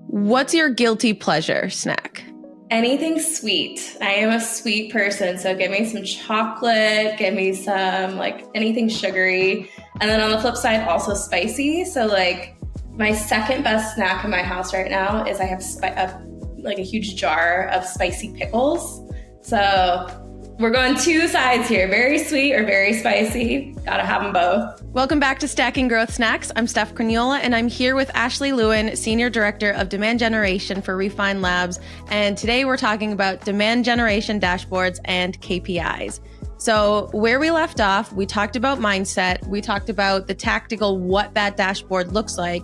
What's your guilty pleasure snack? Anything sweet. I am a sweet person, so give me some chocolate, give me some anything sugary. And then on the flip side, also spicy. So my second best snack in my house right now is I have a huge jar of spicy pickles. So we're going two sides here, very sweet or very spicy. Gotta have them both. Welcome back to Stacking Growth Snacks. I'm Steph Cragnola, and I'm here with Ashley Lewin, Senior Director of Demand Generation for Refine Labs. And today we're talking about demand generation dashboards and KPIs. So where we left off, we talked about mindset. We talked about the tactical, what that dashboard looks like.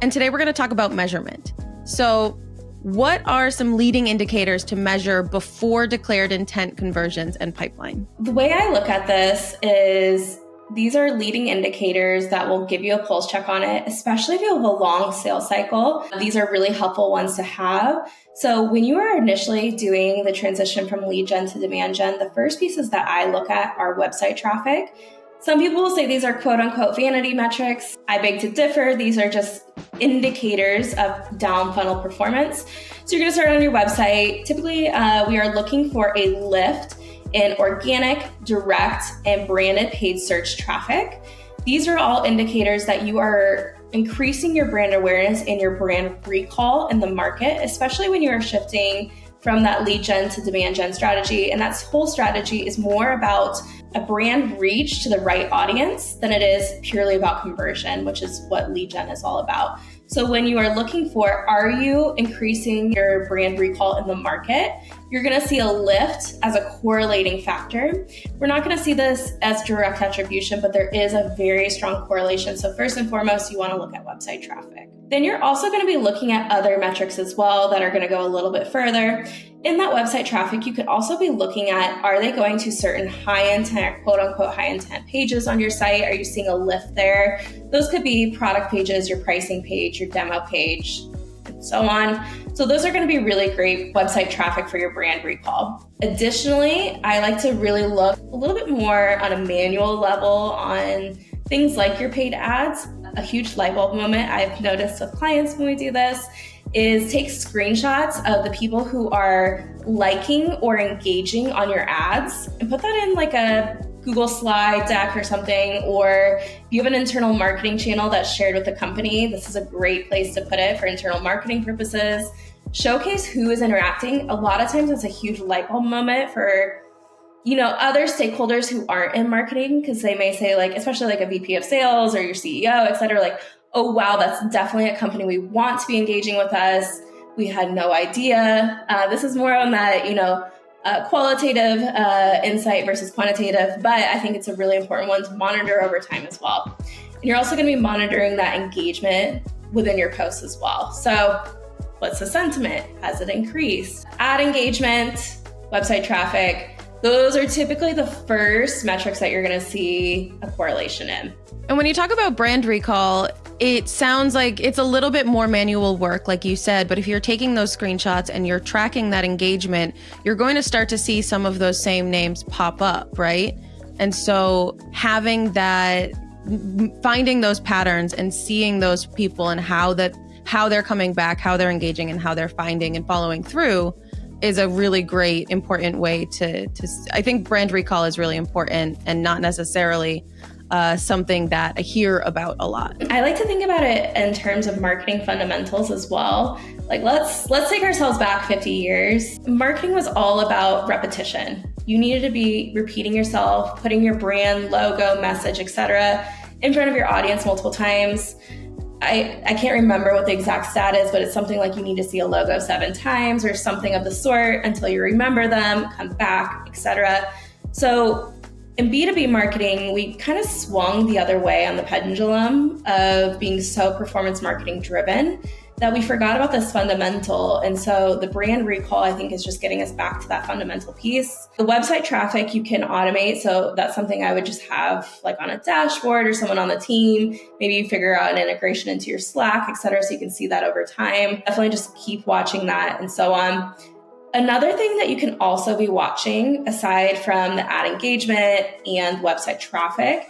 And today we're going to talk about measurement. So what are some leading indicators to measure before declared intent conversions and pipeline? The way I look at this is these are leading indicators that will give you a pulse check on it, especially if you have a long sales cycle. These are really helpful ones to have. So when you are initially doing the transition from lead gen to demand gen, the first pieces that I look at are website traffic. Some people will say these are quote unquote vanity metrics. I beg to differ. These are just indicators of down funnel performance. So you're going to start on your website. Typically, we are looking for a lift in organic, direct, and branded paid search traffic. These are all indicators that you are increasing your brand awareness and your brand recall in the market, especially when you are shifting from that lead gen to demand gen strategy. And that whole strategy is more about a brand reach to the right audience than it is purely about conversion, which is what lead gen is all about. So when you are looking for, are you increasing your brand recall in the market? You're going to see a lift as a correlating factor. We're not going to see this as direct attribution, but there is a very strong correlation. So first and foremost, you want to look at website traffic. Then you're also going to be looking at other metrics as well that are going to go a little bit further. In that website traffic, you could also be looking at, are they going to certain high intent, quote unquote, high intent pages on your site? Are you seeing a lift there? Those could be product pages, your pricing page, your demo page, and so on. So those are going to be really great website traffic for your brand recall. Additionally, I like to really look a little bit more on a manual level on things like your paid ads. A huge light bulb moment I've noticed with clients when we do this is take screenshots of the people who are liking or engaging on your ads and put that in a Google slide deck or something, or if you have an internal marketing channel that's shared with the company, this is a great place to put it for internal marketing purposes. Showcase who is interacting. A lot of times it's a huge light bulb moment for other stakeholders who aren't in marketing, because they may say especially a VP of sales or your CEO, et cetera, oh, wow, that's definitely a company we want to be engaging with us. We had no idea. This is more on that, qualitative insight versus quantitative, but I think it's a really important one to monitor over time as well. And you're also going to be monitoring that engagement within your posts as well. So what's the sentiment? Has it increased? Ad engagement, website traffic. Those are typically the first metrics that you're going to see a correlation in. And when you talk about brand recall, it sounds like it's a little bit more manual work, like you said, but if you're taking those screenshots and you're tracking that engagement, you're going to start to see some of those same names pop up, right? And so having that, finding those patterns and seeing those people and how they're coming back, how they're engaging, and how they're finding and following through is a really great, important way to I think brand recall is really important and not necessarily something that I hear about a lot. I like to think about it in terms of marketing fundamentals as well. Let's take ourselves back 50 years. Marketing was all about repetition. You needed to be repeating yourself, putting your brand, logo, message, etc., in front of your audience multiple times. I can't remember what the exact stat is, but it's something like you need to see a logo 7 times or something of the sort until you remember them, come back, etc. So in B2B marketing, we kind of swung the other way on the pendulum of being so performance marketing driven that we forgot about this fundamental. And so the brand recall, I think, is just getting us back to that fundamental piece. The website traffic you can automate. So that's something I would just have on a dashboard or someone on the team. Maybe you figure out an integration into your Slack, et cetera, so you can see that over time. Definitely just keep watching that and so on. Another thing that you can also be watching, aside from the ad engagement and website traffic,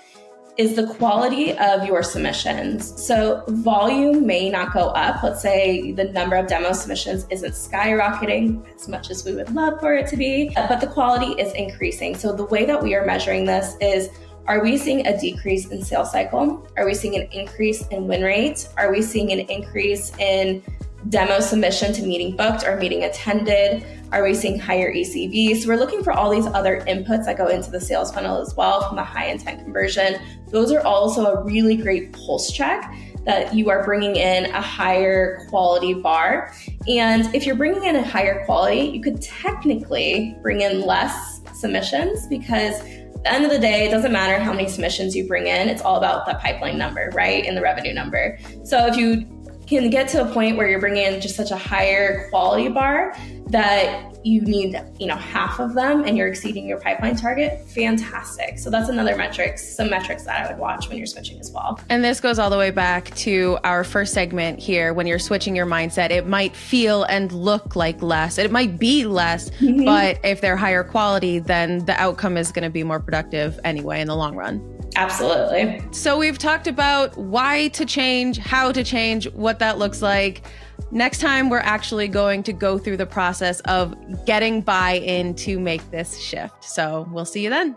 is the quality of your submissions. So volume may not go up. Let's say the number of demo submissions isn't skyrocketing as much as we would love for it to be, but the quality is increasing. So the way that we are measuring this is, are we seeing a decrease in sales cycle? Are we seeing an increase in win rate? Are we seeing an increase in demo submission to meeting booked or meeting attended? Are we seeing higher ECV? So we're looking for all these other inputs that go into the sales funnel as well from the high intent conversion. Those are also a really great pulse check that you are bringing in a higher quality bar. And if you're bringing in a higher quality, you could technically bring in less submissions, because at the end of the day, it doesn't matter how many submissions you bring in. It's all about the pipeline number, right? And the revenue number. So if you can get to a point where you're bringing in just such a higher quality bar that you need, half of them and you're exceeding your pipeline target, fantastic. So that's another some metrics that I would watch when you're switching as well. And this goes all the way back to our first segment here. When you're switching your mindset, it might feel and look like less. It might be less, but if they're higher quality, then the outcome is going to be more productive anyway in the long run. Absolutely. So we've talked about why to change, how to change, what that looks like. Next time, we're actually going to go through the process of getting buy-in to make this shift. So we'll see you then.